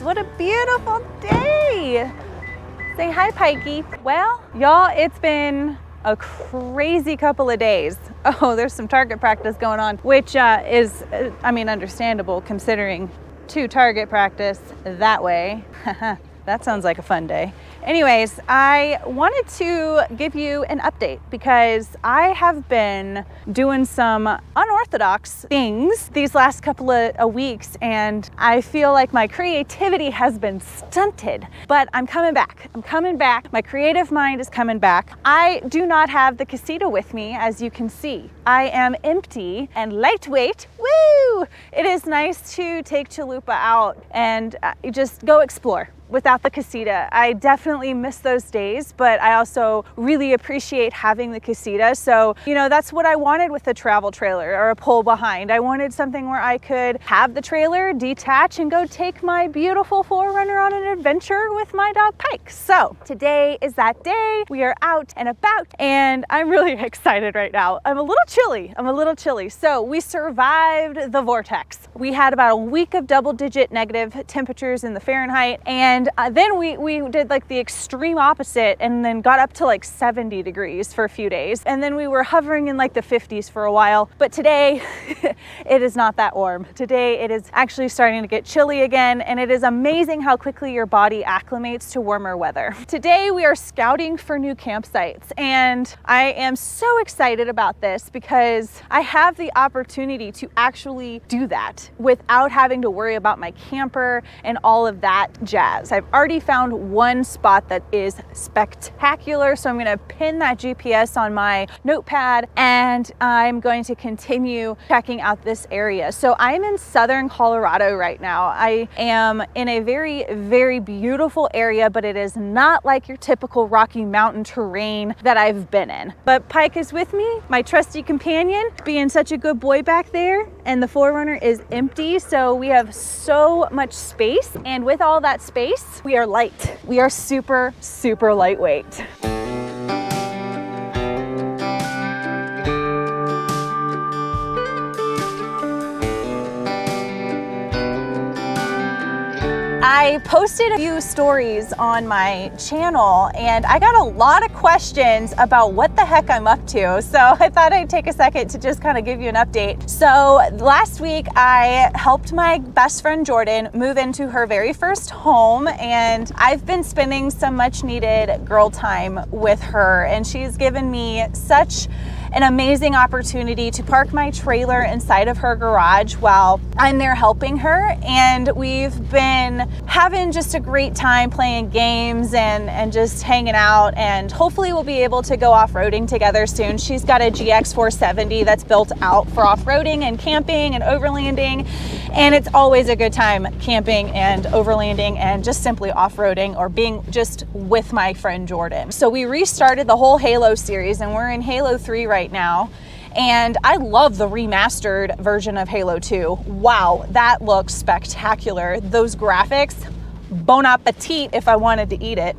What a beautiful day. Say hi, Pikey. Well, y'all, it's been a crazy couple of days. Oh, there's some target practice going on, which is, understandable considering 2 target practice that way. That sounds like a fun day. Anyways, I wanted to give you an update because I have been doing some unorthodox things these last couple of weeks, and I feel like my creativity has been stunted, but I'm coming back. My creative mind is coming back. I do not have the Casita with me, as you can see. I am empty and lightweight. Woo! It is nice to take Chalupa out and just go explore without the Casita. I definitely miss those days, but I also really appreciate having the Casita. So, that's what I wanted with a travel trailer or a pull behind. I wanted something where I could have the trailer, detach, and go take my beautiful 4Runner on an adventure with my dog Pike. So today is that day. We are out and about, and I'm really excited right now. I'm a little chilly. So we survived the vortex. We had about a week of double-digit negative temperatures in the Fahrenheit, and then we did like the extreme opposite and then got up to like 70 degrees for a few days. And then we were hovering in like the 50s for a while. But today, it is not that warm. Today, it is actually starting to get chilly again. And it is amazing how quickly your body acclimates to warmer weather. Today, we are scouting for new campsites. And I am so excited about this because I have the opportunity to actually do that without having to worry about my camper and all of that jazz. I've already found one spot that is spectacular, so I'm going to pin that GPS on my notepad and I'm going to continue checking out this area. So I'm in southern Colorado right now. I am in a very, very beautiful area, but it is not like your typical Rocky Mountain terrain that I've been in. But Pike is with me, my trusty companion, being such a good boy back there, and the 4Runner is empty, so we have so much space, and with all that space, we are light. We are super, super lightweight. I posted a few stories on my channel and I got a lot of questions about what the heck I'm up to. So I thought I'd take a second to just kind of give you an update. So last week I helped my best friend Jordan move into her very first home, and I've been spending some much needed girl time with her, and she's given me such an amazing opportunity to park my trailer inside of her garage while I'm there helping her. And we've been having just a great time playing games and just hanging out, and hopefully we'll be able to go off-roading together soon. She's got a GX 470 that's built out for off-roading and camping and overlanding, and it's always a good time camping and overlanding and just simply off-roading or being just with my friend Jordan. So we restarted the whole Halo series, and we're in Halo 3 right now. And I love the remastered version of Halo 2. Wow, that looks spectacular. Those graphics, bon appetit if I wanted to eat it.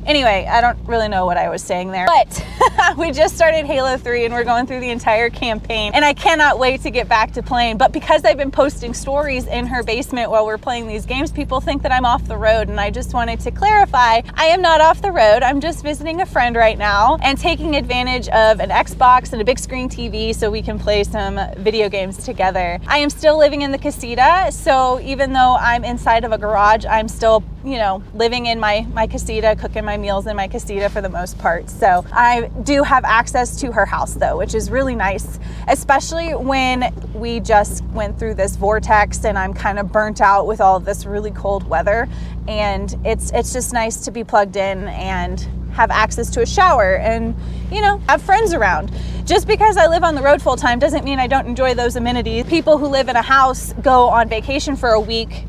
Anyway, I don't really know what I was saying there, but we just started Halo 3 and we're going through the entire campaign, and I cannot wait to get back to playing. But because I've been posting stories in her basement while we're playing these games, people think that I'm off the road, and I just wanted to clarify, I am not off the road. I'm just visiting a friend right now and taking advantage of an Xbox and a big screen TV so we can play some video games together. I am still living in the Casita, so even though I'm inside of a garage, I'm still, living in my Casita, cooking my meals in my Casita for the most part. So I do have access to her house though, which is really nice, especially when we just went through this vortex and I'm kind of burnt out with all of this really cold weather. And it's just nice to be plugged in and have access to a shower and, have friends around. Just because I live on the road full time doesn't mean I don't enjoy those amenities. People who live in a house go on vacation for a week,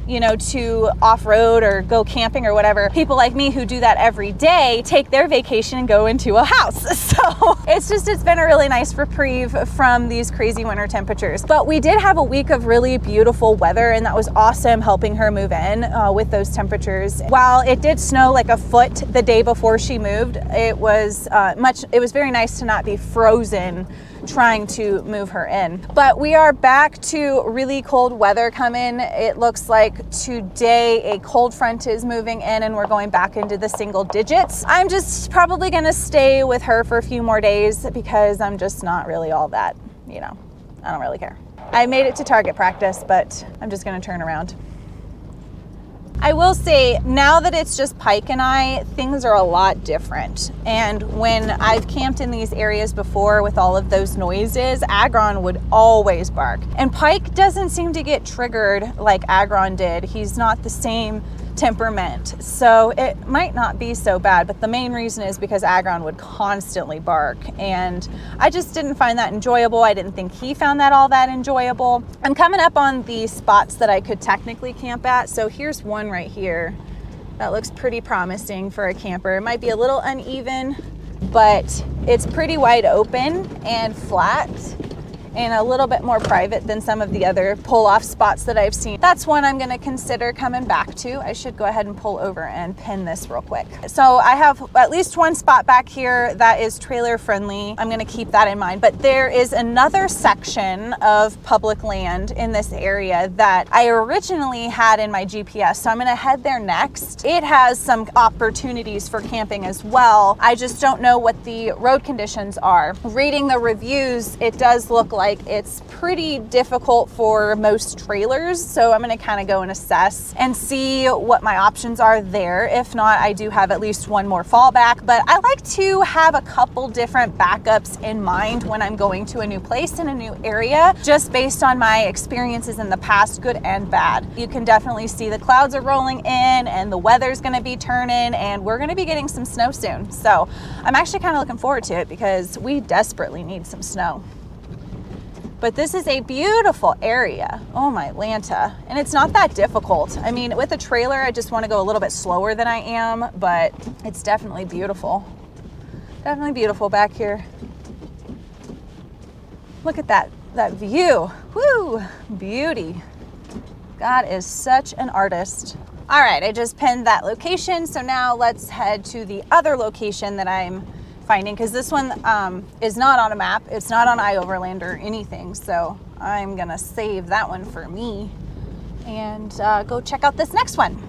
to off-road or go camping or whatever. People like me who do that every day take their vacation and go into a house. So it's been a really nice reprieve from these crazy winter temperatures. But we did have a week of really beautiful weather, and that was awesome helping her move in with those temperatures. While it did snow like a foot the day before she moved, it was very nice to not be frozen trying to move her in. But we are back to really cold weather coming. It looks like today a cold front is moving in and we're going back into the single digits. I'm just probably gonna stay with her for a few more days because I'm just not really all that, you know, I don't really care. I made it to target practice, but I'm just gonna turn around. I will say, now that it's just Pike and I, things are a lot different. And when I've camped in these areas before with all of those noises, Agron would always bark. And Pike doesn't seem to get triggered like Agron did. He's not the same temperament, so it might not be so bad, but the main reason is because Agron would constantly bark, and I just didn't find that enjoyable. I didn't think he found that all that enjoyable. I'm coming up on the spots that I could technically camp at, so here's one right here that looks pretty promising for a camper. It might be a little uneven, but it's pretty wide open and flat and a little bit more private than some of the other pull-off spots that I've seen. That's one I'm gonna consider coming back to. I should go ahead and pull over and pin this real quick. So I have at least one spot back here that is trailer friendly. I'm gonna keep that in mind. But there is another section of public land in this area that I originally had in my GPS. So I'm gonna head there next. It has some opportunities for camping as well. I just don't know what the road conditions are. Reading the reviews, it does look like it's pretty difficult for most trailers. So I'm gonna kind of go and assess and see what my options are there. If not, I do have at least one more fallback, but I like to have a couple different backups in mind when I'm going to a new place in a new area, just based on my experiences in the past, good and bad. You can definitely see the clouds are rolling in and the weather's gonna be turning and we're gonna be getting some snow soon. So I'm actually kind of looking forward to it because we desperately need some snow. But this is a beautiful area. Oh my Lanta. And it's not that difficult. I mean, with a trailer, I just want to go a little bit slower than I am, but it's definitely beautiful. Definitely beautiful back here. Look at that view. Woo, beauty. God is such an artist. All right, I just pinned that location. So now let's head to the other location that I'm finding, because this one is not on a map. It's not on iOverland or anything. So I'm gonna save that one for me and go check out this next one.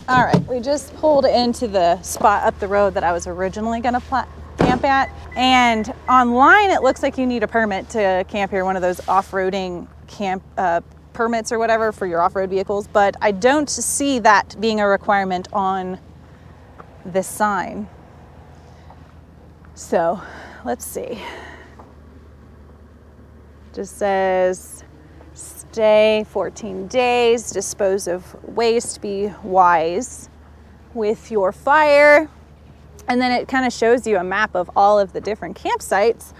All right, we just pulled into the spot up the road that I was originally gonna camp at. And online, it looks like you need a permit to camp here, one of those off-roading camp permits or whatever for your off-road vehicles. But I don't see that being a requirement on this sign. So let's see. Just says stay 14 days, dispose of waste, be wise with your fire. And then it kind of shows you a map of all of the different campsites.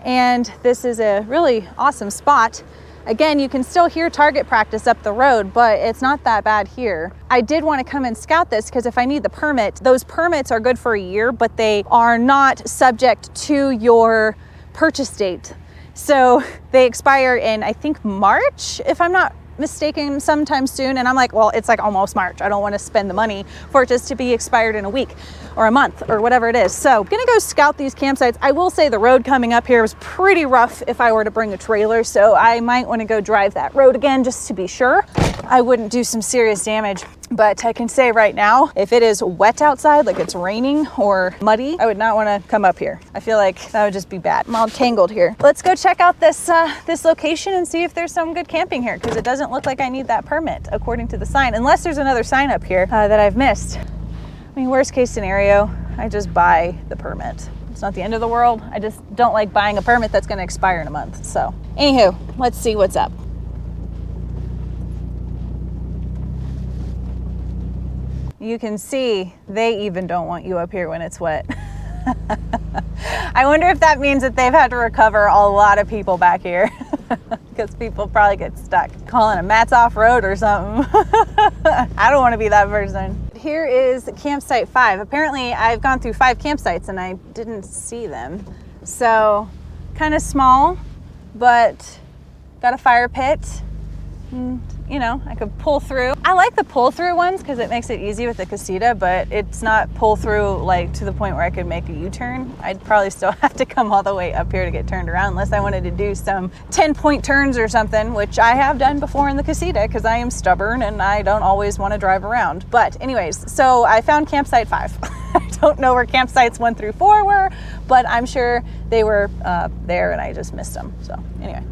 And this is a really awesome spot. Again, you can still hear target practice up the road, but it's not that bad here. I did want to come and scout this because if I need the permit, those permits are good for a year, but they are not subject to your purchase date. So they expire in, I think, March, if I'm not mistaken, sometime soon. And I'm like, well, it's like almost March. I don't want to spend the money for it just to be expired in a week or a month or whatever it is. So I'm gonna go scout these campsites. I will say the road coming up here was pretty rough if I were to bring a trailer. So I might want to go drive that road again just to be sure I wouldn't do some serious damage. But I can say right now, if it is wet outside, like it's raining or muddy, I would not want to come up here. I feel like that would just be bad. I'm all tangled here. Let's go check out this this location and see if there's some good camping here, because it doesn't look like I need that permit according to the sign, unless there's another sign up here that I've missed. I mean, worst case scenario, I just buy the permit. It's not the end of the world. I just don't like buying a permit that's going to expire in a month. So anywho, let's see what's up. You can see they even don't want you up here when it's wet. I wonder if that means that they've had to recover a lot of people back here because people probably get stuck. Calling a Matt's off-road or something. I don't want to be that person. Here is campsite 5. Apparently I've gone through 5 campsites and I didn't see them. So kind of small, but got a fire pit. you know, I could pull through. I like the pull through ones because it makes it easy with the Casita, but it's not pull through like to the point where I could make a U-turn. I'd probably still have to come all the way up here to get turned around unless I wanted to do some 10-point turns or something, which I have done before in the Casita because I am stubborn and I don't always want to drive around. But anyways, so I found campsite 5. I don't know where campsites 1 through 4 were, but I'm sure they were there and I just missed them. So anyway.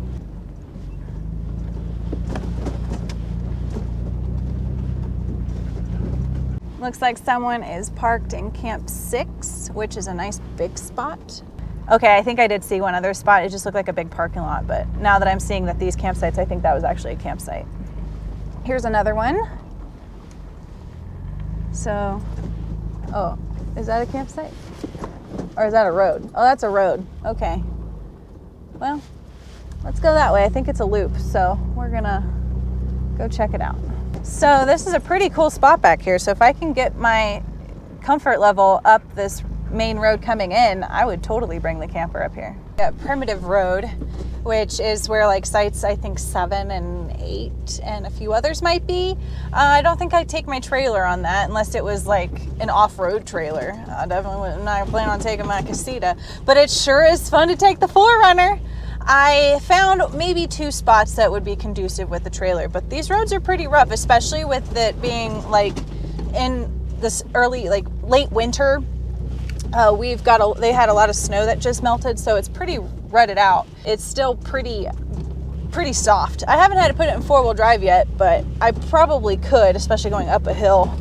Looks like someone is parked in Camp 6, which is a nice big spot. Okay, I think I did see one other spot. It just looked like a big parking lot, but now that I'm seeing that these campsites, I think that was actually a campsite. Here's another one. So, oh, is that a campsite? Or is that a road? Oh, that's a road. Okay. Well, let's go that way. I think it's a loop, so we're gonna go check it out. So this is a pretty cool spot back here. So if I can get my comfort level up this main road coming in, I would totally bring the camper up here. Got Primitive Road, which is where like sites, I think 7 and 8 and a few others might be. I don't think I'd take my trailer on that unless it was like an off-road trailer. I definitely wouldn't. I plan on taking my Casita, but it sure is fun to take the 4Runner. I found maybe 2 spots that would be conducive with the trailer, but these roads are pretty rough, especially with it being like in this early, like late winter. They had a lot of snow that just melted, so it's pretty rutted out. It's still pretty soft. I haven't had to put it in 4-wheel drive yet, but I probably could, especially going up a hill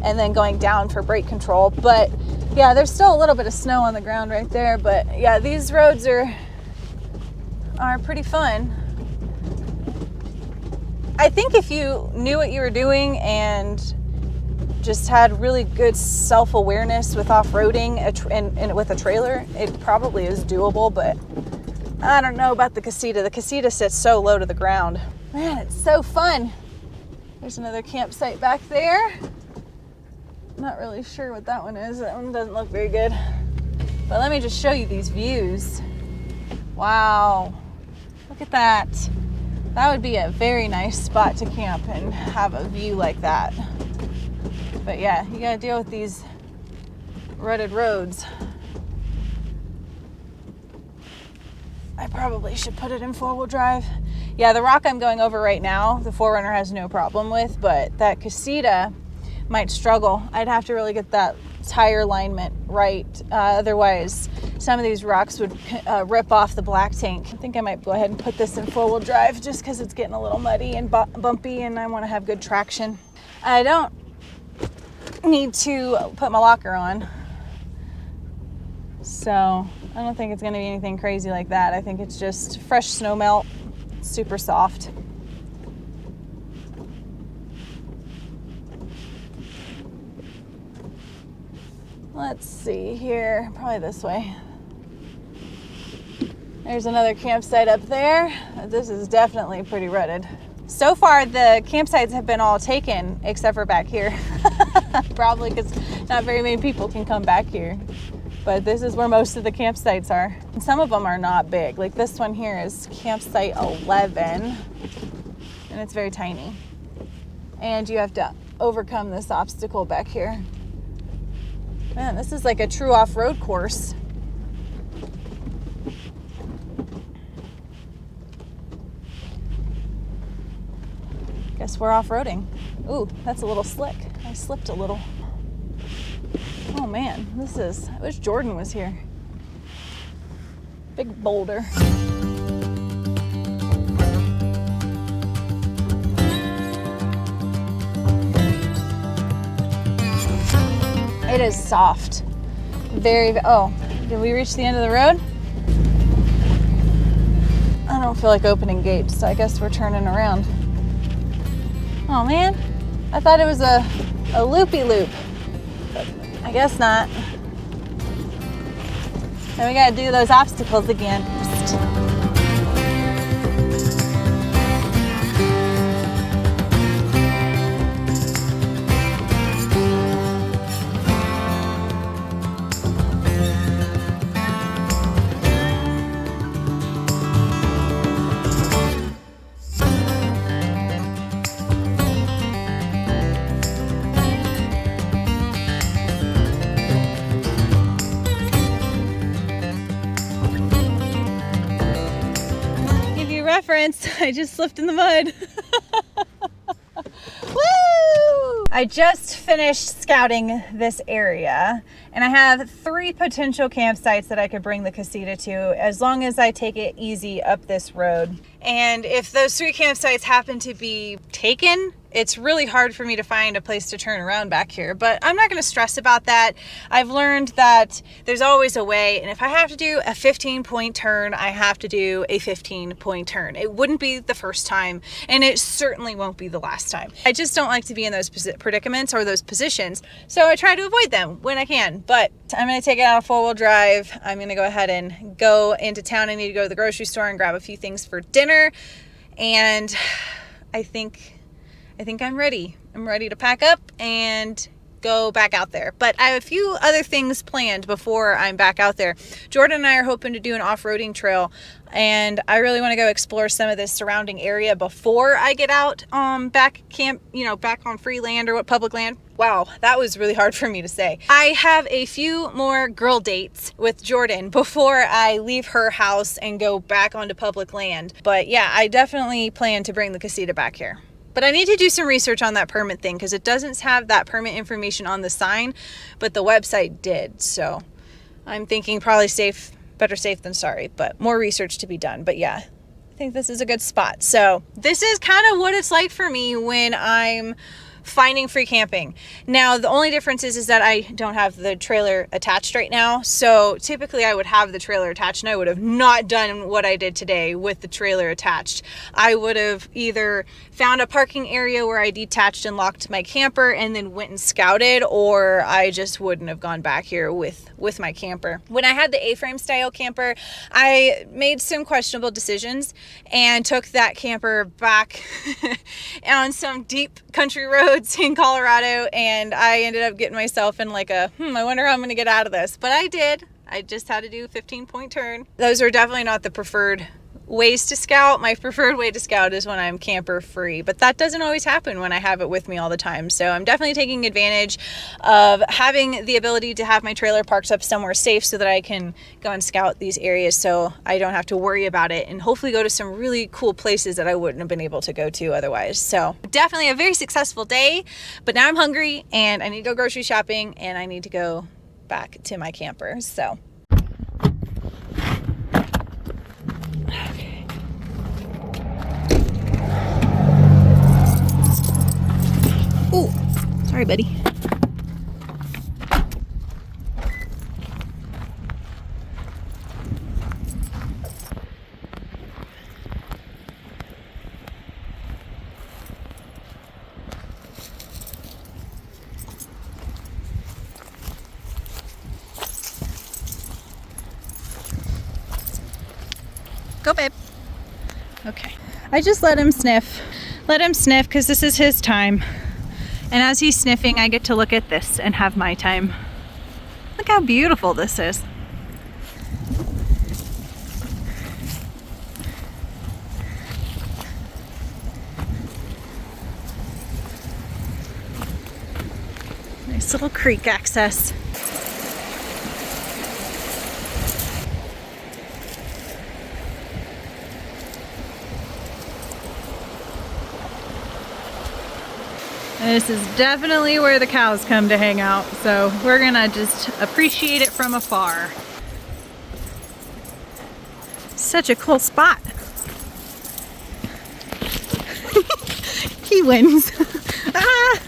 and then going down for brake control. But yeah, there's still a little bit of snow on the ground right there, but yeah, these roads are pretty fun. I think if you knew what you were doing and just had really good self-awareness with off-roading and with a trailer, it probably is doable, but I don't know about the Casita. The Casita sits so low to the ground. Man, it's so fun. There's another campsite back there. Not really sure what that one is. That one doesn't look very good. But let me just show you these views. Wow. Look at that. That would be a very nice spot to camp and have a view like that. But yeah, you gotta deal with these rutted roads. I probably should put it in 4-wheel drive. Yeah, the rock I'm going over right now, the 4Runner has no problem with, but that Casita might struggle. I'd have to really get that tire alignment right. Otherwise, some of these rocks would rip off the black tank. I think I might go ahead and put this in 4-wheel drive just because it's getting a little muddy and bumpy and I want to have good traction. I don't need to put my locker on, so I don't think it's going to be anything crazy like that. I think it's just fresh snow melt, super soft. Let's see here, probably this way. There's another campsite up there. This is definitely pretty rutted. So far, the campsites have been all taken, except for back here. Probably because not very many people can come back here. But this is where most of the campsites are. And some of them are not big. Like this one here is campsite 11, and it's very tiny. And you have to overcome this obstacle back here. Man, this is like a true off-road course. Guess we're off-roading. Ooh, that's a little slick. I slipped a little. Oh man, I wish Jordan was here. Big boulder. It is soft. Oh, did we reach the end of the road? I don't feel like opening gates, so I guess we're turning around. Oh man, I thought it was a loopy-loop, but I guess not. Then we gotta do those obstacles again. inconvenience. I just slipped in the mud. Woo! I just finished scouting this area and I have 3 potential campsites that I could bring the Casita to as long as I take it easy up this road. And if those 3 campsites happen to be taken, it's really hard for me to find a place to turn around back here, but I'm not going to stress about that. I've learned that there's always a way, and if I have to do a 15-point turn, I have to do a 15-point turn. It wouldn't be the first time, and it certainly won't be the last time. I just don't like to be in those predicaments or those positions, so I try to avoid them when I can, but I'm going to take it out of 4-wheel drive. I'm going to go ahead and go into town. I need to go to the grocery store and grab a few things for dinner, and I think I'm ready. I'm ready to pack up and go back out there. But I have a few other things planned before I'm back out there. Jordan and I are hoping to do an off-roading trail, and I really want to go explore some of this surrounding area before I get out back on free land or what public land. Wow, that was really hard for me to say. I have a few more girl dates with Jordan before I leave her house and go back onto public land. But yeah, I definitely plan to bring the Casita back here. But I need to do some research on that permit thing because it doesn't have that permit information on the sign, but the website did. So I'm thinking probably better safe than sorry, but more research to be done. But yeah, I think this is a good spot. So this is kind of what it's like for me when I'm finding free camping. Now, the only difference is that I don't have the trailer attached right now. So typically I would have the trailer attached and I would have not done what I did today with the trailer attached. I would have either found a parking area where I detached and locked my camper and then went and scouted, or I just wouldn't have gone back here with my camper. When I had the A-frame style camper, I made some questionable decisions and took that camper back on some deep country roads in Colorado, and I ended up getting myself in like I wonder how I'm going to get out of this. But I did. I just had to do a 15-point turn. Those are definitely not the preferred ways to scout. My preferred way to scout is when I'm camper free, but that doesn't always happen when I have it with me all the time. So I'm definitely taking advantage of having the ability to have my trailer parked up somewhere safe so that I can go and scout these areas so I don't have to worry about it, and hopefully go to some really cool places that I wouldn't have been able to go to otherwise. So definitely a very successful day, but now I'm hungry and I need to go grocery shopping and I need to go back to my camper. So oh, sorry, buddy. Go, babe. Okay. I just let him sniff. Let him sniff because this is his time. And as he's sniffing, I get to look at this and have my time. Look how beautiful this is. Nice little creek access. This is definitely where the cows come to hang out, so we're gonna just appreciate it from afar. Such a cool spot. He wins. Ah!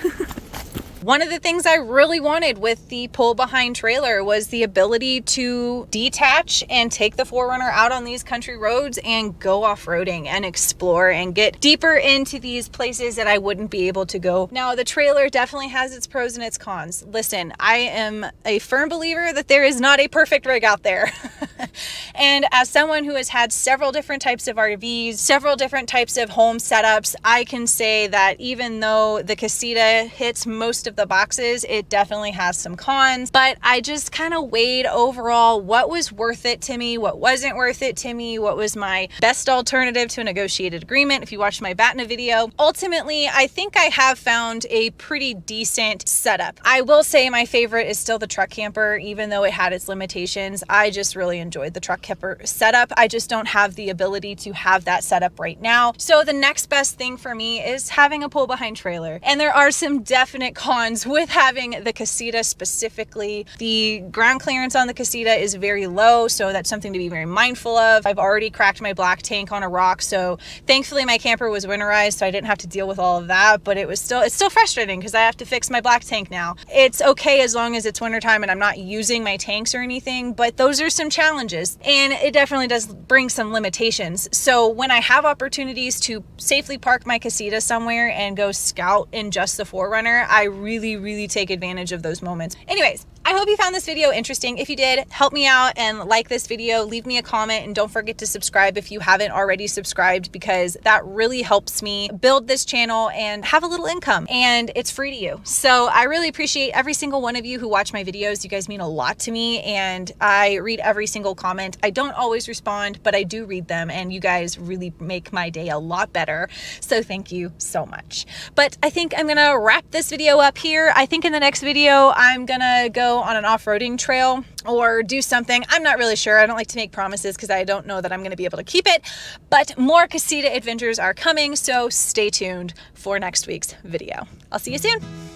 One of the things I really wanted with the pull behind trailer was the ability to detach and take the 4Runner out on these country roads and go off-roading and explore and get deeper into these places that I wouldn't be able to go. Now, the trailer definitely has its pros and its cons. Listen, I am a firm believer that there is not a perfect rig out there. And as someone who has had several different types of RVs, several different types of home setups, I can say that even though the Casita hits most of the boxes, it definitely has some cons, but I just kind of weighed overall what was worth it to me, what wasn't worth it to me, what was my best alternative to a negotiated agreement. If you watched my BATNA video, ultimately, I think I have found a pretty decent setup. I will say my favorite is still the truck camper, even though it had its limitations. I just really enjoyed the truck camper setup. I just don't have the ability to have that setup right now. So the next best thing for me is having a pull behind trailer. And there are some definite cons with having the Casita specifically. The ground clearance on the Casita is very low, so that's something to be very mindful of. I've already cracked my black tank on a rock, so thankfully my camper was winterized, so I didn't have to deal with all of that, but it's still frustrating because I have to fix my black tank now. It's okay as long as it's wintertime and I'm not using my tanks or anything, but those are some challenges, and it definitely does bring some limitations. So when I have opportunities to safely park my Casita somewhere and go scout in just the 4Runner, I really take advantage of those moments. Anyways, I hope you found this video interesting. If you did, help me out and like this video, leave me a comment, and don't forget to subscribe if you haven't already subscribed, because that really helps me build this channel and have a little income, and it's free to you. So I really appreciate every single one of you who watch my videos. You guys mean a lot to me, and I read every single comment. I don't always respond, but I do read them, and you guys really make my day a lot better. So thank you so much. But I think I'm gonna wrap this video up here. I think in the next video, I'm gonna go on an off-roading trail or do something. I'm not really sure. I don't like to make promises because I don't know that I'm going to be able to keep it, but more Casita adventures are coming, so stay tuned for next week's video. I'll see you soon.